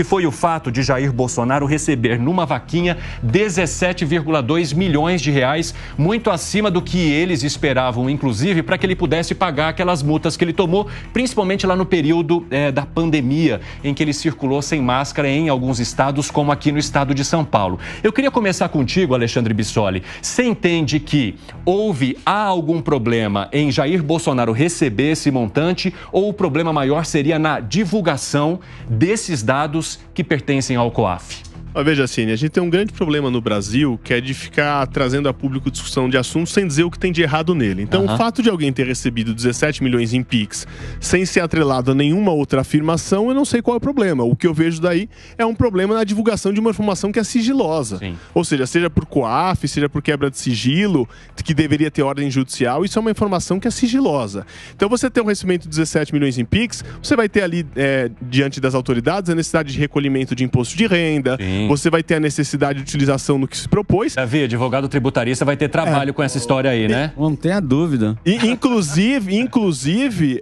que foi o fato de Jair Bolsonaro receber numa vaquinha 17,2 milhões de reais, muito acima do que eles esperavam, inclusive, para que ele pudesse pagar aquelas multas que ele tomou, principalmente lá no período da pandemia, em que ele circulou sem máscara em alguns estados, como aqui no estado de São Paulo. Eu queria começar contigo, Alexandre Bissoli. Você entende que há algum problema em Jair Bolsonaro receber esse montante, ou o problema maior seria na divulgação desses dados que pertencem ao COAF? Veja, Cine, a gente tem um grande problema no Brasil, que é de ficar trazendo a público discussão de assuntos sem dizer o que tem de errado nele. Então, o fato de alguém ter recebido 17 milhões em Pix sem ser atrelado a nenhuma outra afirmação, eu não sei qual é o problema. O que eu vejo daí é um problema na divulgação de uma informação que é sigilosa. Sim. Ou seja por COAF, seja por quebra de sigilo, que deveria ter ordem judicial, isso é uma informação que é sigilosa. Então, você ter um recebimento de 17 milhões em Pix, você vai ter ali, diante das autoridades, a necessidade de recolhimento de imposto de renda. Sim. Você vai ter a necessidade de utilização no que se propôs. Davi, advogado tributarista vai ter trabalho com essa história aí, né? Não tenha dúvida. E, inclusive,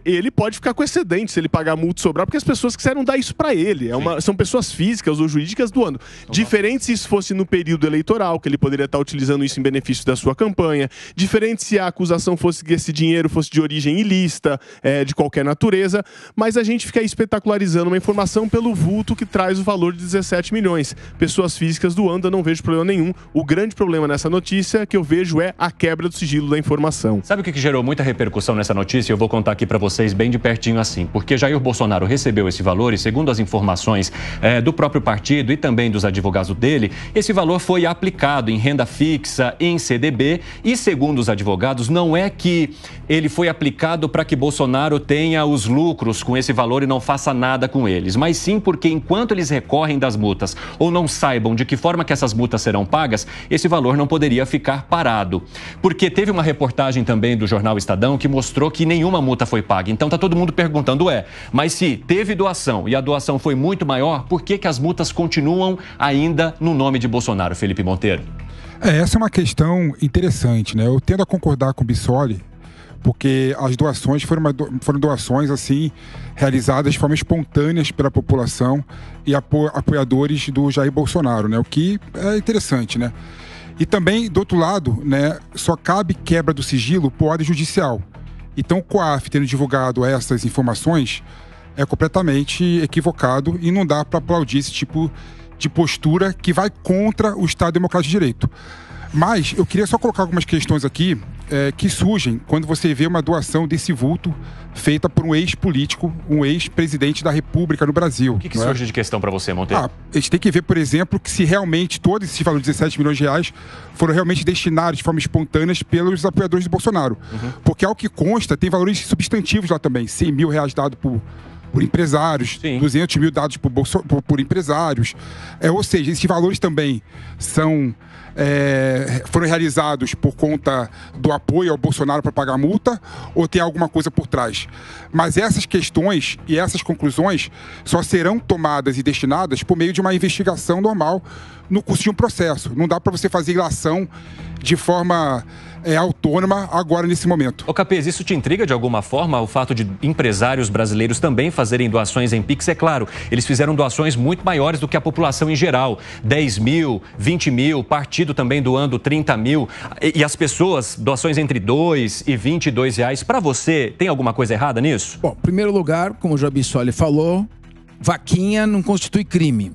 ele pode ficar com excedente se ele pagar multa e sobrar, porque as pessoas quiseram dar isso para ele. São pessoas físicas ou jurídicas doando. Diferente se isso fosse no período eleitoral, que ele poderia estar utilizando isso em benefício da sua campanha. Diferente se a acusação fosse que esse dinheiro fosse de origem ilícita, de qualquer natureza. Mas a gente fica espetacularizando uma informação pelo vulto que traz o valor de 17 milhões. Pessoas físicas doando, eu não vejo problema nenhum. O grande problema nessa notícia que eu vejo é a quebra do sigilo da informação. Sabe o que gerou muita repercussão nessa notícia? Eu vou contar aqui para vocês bem de pertinho assim. Porque Jair Bolsonaro recebeu esse valor e, segundo as informações do próprio partido e também dos advogados dele, esse valor foi aplicado em renda fixa, em CDB e, segundo os advogados, não é que ele foi aplicado para que Bolsonaro tenha os lucros com esse valor e não faça nada com eles, mas sim porque enquanto eles recorrem das multas ou não saibam de que forma que essas multas serão pagas, esse valor não poderia ficar parado. Porque teve uma reportagem também do jornal Estadão que mostrou que nenhuma multa foi paga. Então tá todo mundo perguntando, mas se teve doação e a doação foi muito maior, por que as multas continuam ainda no nome de Bolsonaro, Felipe Monteiro? Essa é uma questão interessante, né? Eu tendo a concordar com o Bissoli, porque as doações foram doações assim realizadas de forma espontâneas pela população e apoiadores do Jair Bolsonaro, né? O que é interessante, né? E também, do outro lado, né, só cabe quebra do sigilo por ordem judicial. Então, o COAF tendo divulgado essas informações é completamente equivocado e não dá para aplaudir esse tipo de postura que vai contra o Estado Democrático de Direito. Mas eu queria só colocar algumas questões aqui que surgem quando você vê uma doação desse vulto feita por um ex-político, um ex-presidente da República no Brasil. O que surge de questão para você, Monteiro? A gente tem que ver, por exemplo, que se realmente todos esses valores de 17 milhões de reais foram realmente destinados de forma espontânea pelos apoiadores de Bolsonaro. Porque, ao que consta, tem valores substantivos lá também. 100 mil reais dados por empresários, sim. 200 mil dados por empresários. Ou seja, esses valores também foram realizados por conta do apoio ao Bolsonaro para pagar a multa ou tem alguma coisa por trás. Mas essas questões e essas conclusões só serão tomadas e destinadas por meio de uma investigação normal no curso de um processo. Não dá para você fazer ilação de forma autônoma agora, nesse momento. Ô Capês, isso te intriga de alguma forma, o fato de empresários brasileiros também fazerem doações em Pix? É claro, eles fizeram doações muito maiores do que a população em geral. 10 mil, 20 mil, partido também doando 30 mil. E as pessoas, doações entre 2 e 22 reais. Para você, tem alguma coisa errada nisso? Bom, em primeiro lugar, como o Jair Bissoli falou, vaquinha não constitui crime.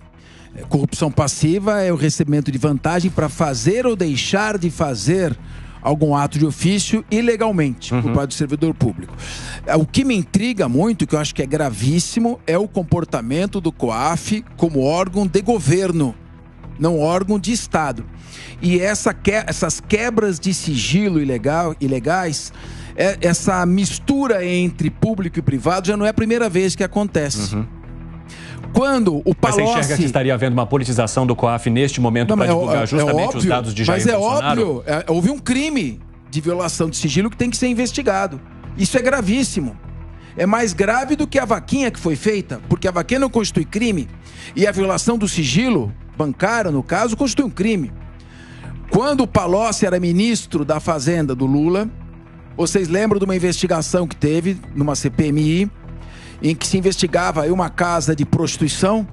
Corrupção passiva é o recebimento de vantagem para fazer ou deixar de fazer algum ato de ofício ilegalmente por parte do servidor público. O que me intriga muito, que eu acho que é gravíssimo, é o comportamento do COAF como órgão de governo, não órgão de Estado. E essas quebras de sigilo ilegais, essa mistura entre público e privado já não é a primeira vez que acontece. Quando o Palocci... Mas você enxerga que estaria havendo uma politização do COAF neste momento para divulgar justamente os dados de Jair Bolsonaro? Mas é óbvio, houve um crime de violação de sigilo que tem que ser investigado. Isso é gravíssimo. É mais grave do que a vaquinha que foi feita, porque a vaquinha não constitui crime e a violação do sigilo bancário, no caso, constitui um crime. Quando o Palocci era ministro da Fazenda do Lula, vocês lembram de uma investigação que teve numa CPMI em que se investigava aí uma casa de prostituição,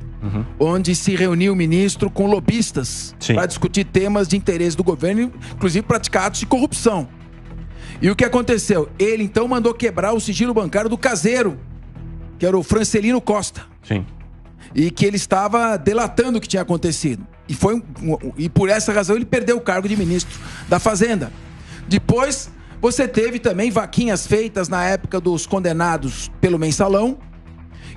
onde se reuniu o ministro com lobistas para discutir temas de interesse do governo, inclusive praticar atos de corrupção. E o que aconteceu? Ele então mandou quebrar o sigilo bancário do caseiro, que era o Francelino Costa. Sim. E que ele estava delatando o que tinha acontecido. E por essa razão ele perdeu o cargo de ministro da Fazenda. Depois, você teve também vaquinhas feitas na época dos condenados pelo Mensalão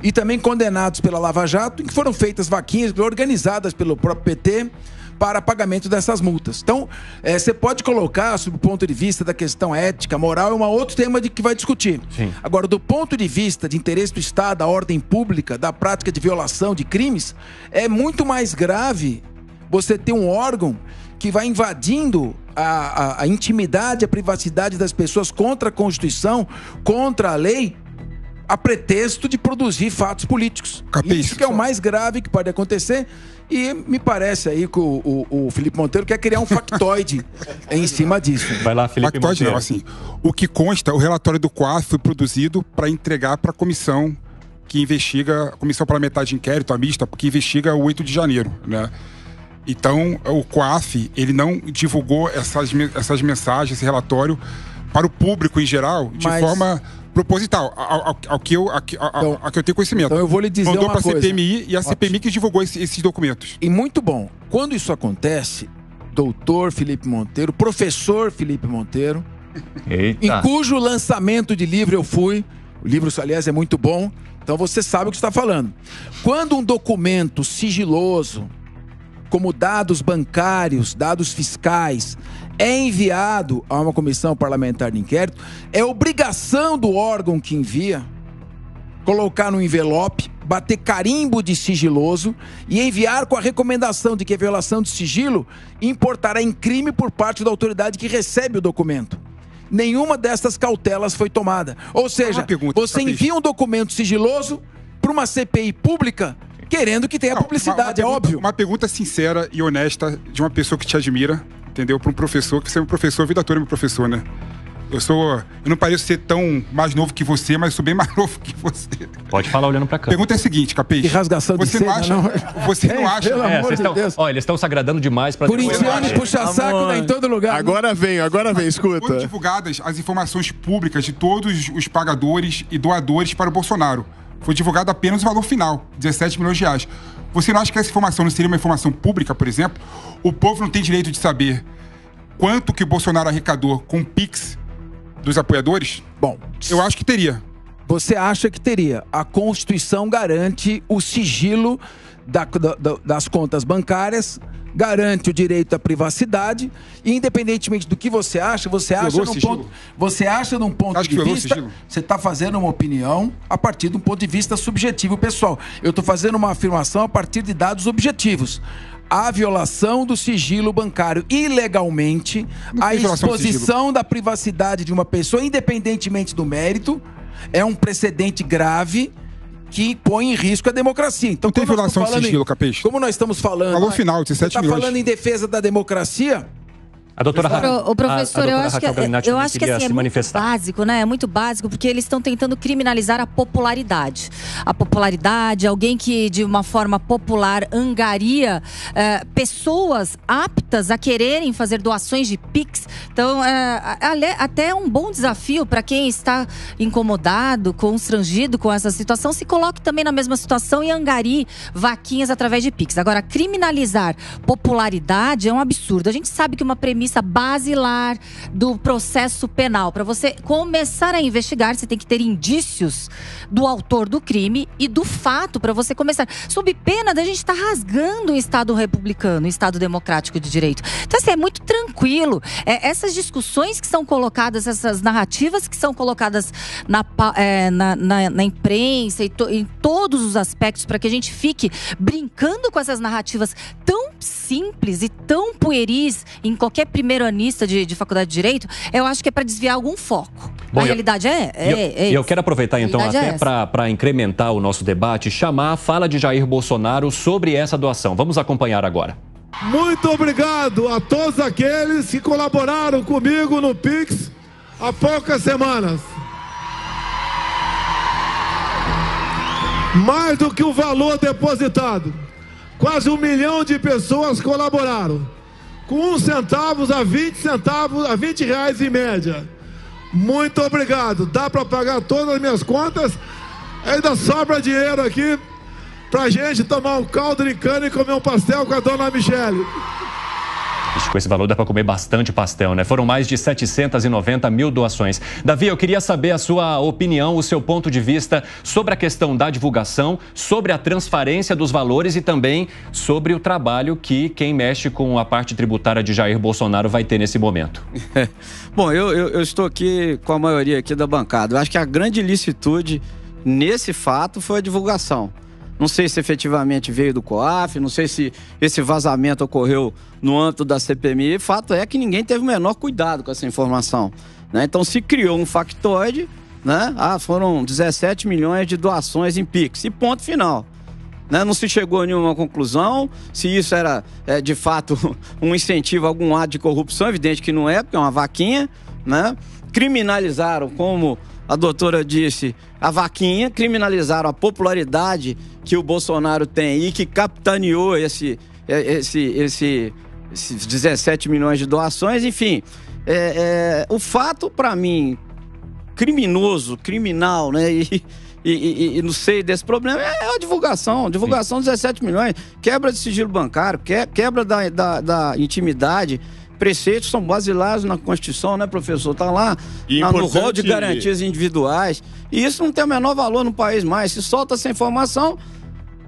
e também condenados pela Lava Jato, em que foram feitas vaquinhas organizadas pelo próprio PT para pagamento dessas multas. Então, você pode colocar, sob o ponto de vista da questão ética, moral, é um outro tema de que vai discutir. Sim. Agora, do ponto de vista de interesse do Estado, da ordem pública, da prática de violação de crimes, é muito mais grave você ter um órgão que vai invadindo a intimidade, a privacidade das pessoas contra a Constituição, contra a lei, a pretexto de produzir fatos políticos. Isso que é o mais grave que pode acontecer. E me parece aí que o Felipe Monteiro quer criar um factoide em cima disso. Vai lá, Felipe factoide Monteiro. Não, assim, o que consta, o relatório do COAF foi produzido para entregar para a comissão que investiga, a Comissão Parlamentar de Inquérito, a mista, que investiga o 8 de janeiro, né? Então, o COAF, ele não divulgou essas mensagens, esse relatório, para o público em geral, de forma proposital, ao que eu tenho conhecimento. Então eu vou lhe dizer mandou uma coisa. Mandou para a CPMI e a CPMI que divulgou esses documentos. E muito bom. Quando isso acontece, doutor Felipe Monteiro, professor Felipe Monteiro, em cujo lançamento de livro eu fui, o livro, aliás, é muito bom, então você sabe o que está falando. Quando um documento sigiloso, como dados bancários, dados fiscais, é enviado a uma comissão parlamentar de inquérito, é obrigação do órgão que envia colocar no envelope, bater carimbo de sigiloso e enviar com a recomendação de que a violação de sigilo importará em crime por parte da autoridade que recebe o documento. Nenhuma dessas cautelas foi tomada. Ou seja, você envia um documento sigiloso para uma CPI pública querendo que tenha publicidade, é óbvio. Uma pergunta sincera e honesta de uma pessoa que te admira, entendeu? Para um professor, que você é um professor, a vida toda é meu professor, né? Eu não pareço ser tão mais novo que você, mas sou bem mais novo que você. Pode falar olhando pra cá. Pergunta é a seguinte, Capês. Que rasgação de você seda, não acha? não? Você não acha? Pelo amor de Deus. Olha, eles estão se agradando demais pra... Corintiano e puxa-saco em todo lugar. Agora vem, escuta. Foram divulgadas as informações públicas de todos os pagadores e doadores para o Bolsonaro. Foi divulgado apenas o valor final, 17 milhões de reais. Você não acha que essa informação não seria uma informação pública, por exemplo? O povo não tem direito de saber quanto que o Bolsonaro arrecadou com o Pix dos apoiadores? Bom, eu acho que teria. Você acha que teria? A Constituição garante o sigilo das contas bancárias, garante o direito à privacidade e, independentemente do que você acha num ponto de vista, você está fazendo uma opinião a partir de um ponto de vista subjetivo pessoal. Eu estou fazendo uma afirmação a partir de dados objetivos. A violação do sigilo bancário ilegalmente, a exposição da privacidade de uma pessoa, independentemente do mérito, é um precedente grave que põe em risco a democracia. Então, não tem violação de sigilo, Capês. Como nós estamos falando... Valor final, 17 milhões. Está falando em defesa da democracia... A doutora o professor, eu acho que assim, é muito básico, né? É muito básico, porque eles estão tentando criminalizar a popularidade. A popularidade, alguém que de uma forma popular angaria pessoas aptas a quererem fazer doações de Pix. Então, até um bom desafio para quem está incomodado, constrangido com essa situação, se coloque também na mesma situação e angarie vaquinhas através de Pix. Agora, criminalizar popularidade é um absurdo. A gente sabe que uma premissa basilar do processo penal, para você começar a investigar, você tem que ter indícios do autor do crime e do fato para você começar, sob pena da gente estar rasgando o Estado republicano, o Estado democrático de direito. Então, assim, é muito tranquilo. Essas discussões que são colocadas, essas narrativas que são colocadas na imprensa e em todos os aspectos, para que a gente fique brincando com essas narrativas tão simples e tão pueris em qualquer primeiro-anista de faculdade de Direito, eu acho que é para desviar algum foco. Bom, a realidade E eu quero aproveitar então até para incrementar o nosso debate, chamar a fala de Jair Bolsonaro sobre essa doação. Vamos acompanhar agora. Muito obrigado a todos aqueles que colaboraram comigo no Pix há poucas semanas. Mais do que o valor depositado. Quase 1 milhão de pessoas colaboraram. Com 1 centavo a 20 centavos, a R$20 em média. Muito obrigado. Dá para pagar todas as minhas contas. Ainda sobra dinheiro aqui pra gente tomar um caldo de cana e comer um pastel com a dona Michele. Com esse valor dá para comer bastante pastel, né? Foram mais de 790 mil doações. Davi, eu queria saber a sua opinião, o seu ponto de vista sobre a questão da divulgação, sobre a transparência dos valores e também sobre o trabalho que quem mexe com a parte tributária de Jair Bolsonaro vai ter nesse momento. Bom, eu estou aqui com a maioria aqui da bancada. Eu acho que a grande ilicitude nesse fato foi a divulgação. Não sei se efetivamente veio do COAF, não sei se esse vazamento ocorreu no âmbito da CPMI. O fato é que ninguém teve o menor cuidado com essa informação, né? Então se criou um factoide, né? Foram 17 milhões de doações em Pix e ponto final, né? Não se chegou a nenhuma conclusão se isso era de fato um incentivo a algum ato de corrupção. Evidente que não é, porque é uma vaquinha, né? Criminalizaram, como a doutora disse, a vaquinha, criminalizaram a popularidade que o Bolsonaro tem e que capitaneou esses 17 milhões de doações. Enfim, o fato, para mim, criminal, né? E no seio desse problema é a divulgação. Divulgação de 17 milhões, quebra de sigilo bancário, quebra da intimidade. Preceitos são basilares na Constituição, né, professor? Está lá no rol de garantias individuais. E isso não tem o menor valor no país mais. Se solta essa informação,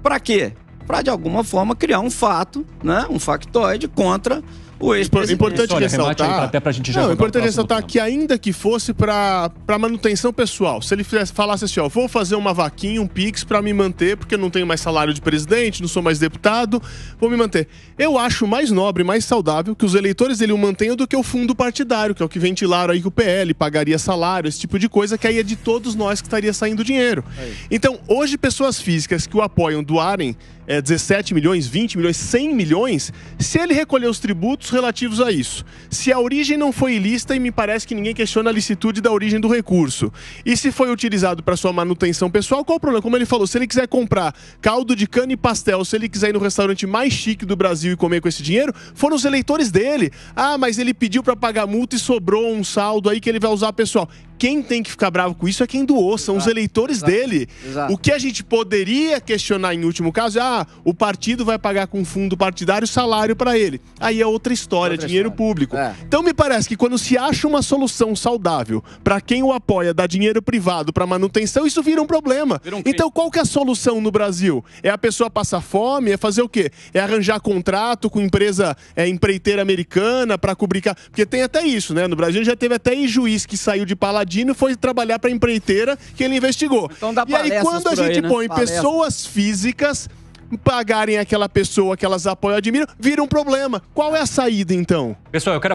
para quê? Para, de alguma forma, criar um fato, né, um factoide contra o ex-presidente. Importante ressaltar, até pra gente já importante ressaltar que ainda que fosse para manutenção pessoal, se ele falasse assim, ó, vou fazer uma vaquinha, um Pix para me manter, porque eu não tenho mais salário de presidente, não sou mais deputado, vou me manter. Eu acho mais nobre, mais saudável que os eleitores dele o mantenham do que o fundo partidário, que é o que ventilaram aí que o PL pagaria salário, esse tipo de coisa, que aí é de todos nós que estaria saindo dinheiro. Então, hoje, pessoas físicas que o apoiam doarem 17 milhões, 20 milhões, 100 milhões, se ele recolher os tributos relativos a isso, se a origem não foi ilícita, e me parece que ninguém questiona a licitude da origem do recurso, e se foi utilizado para sua manutenção pessoal, qual o problema? Como ele falou, se ele quiser comprar caldo de cana e pastel, se ele quiser ir no restaurante mais chique do Brasil e comer com esse dinheiro, foram os eleitores dele. Ah, mas ele pediu para pagar multa e sobrou um saldo aí que ele vai usar pessoal. Quem tem que ficar bravo com isso é quem doou, são os eleitores dele. O que a gente poderia questionar em último caso é, o partido vai pagar com fundo partidário salário para ele. Aí é outra história, dinheiro público. Então me parece que quando se acha uma solução saudável para quem o apoia, dar dinheiro privado para manutenção, isso vira um problema. Então qual que é a solução no Brasil? É a pessoa passar fome? É fazer o quê? É arranjar contrato com empresa empreiteira americana para cobrir... Porque tem até isso, né? No Brasil já teve até juiz que saiu de Paladino foi trabalhar para a empreiteira que ele investigou. Então dá e aí quando a gente põe pessoas físicas pagarem aquela pessoa que elas apoiam e admiram, vira um problema. Qual é a saída então? Pessoal, eu quero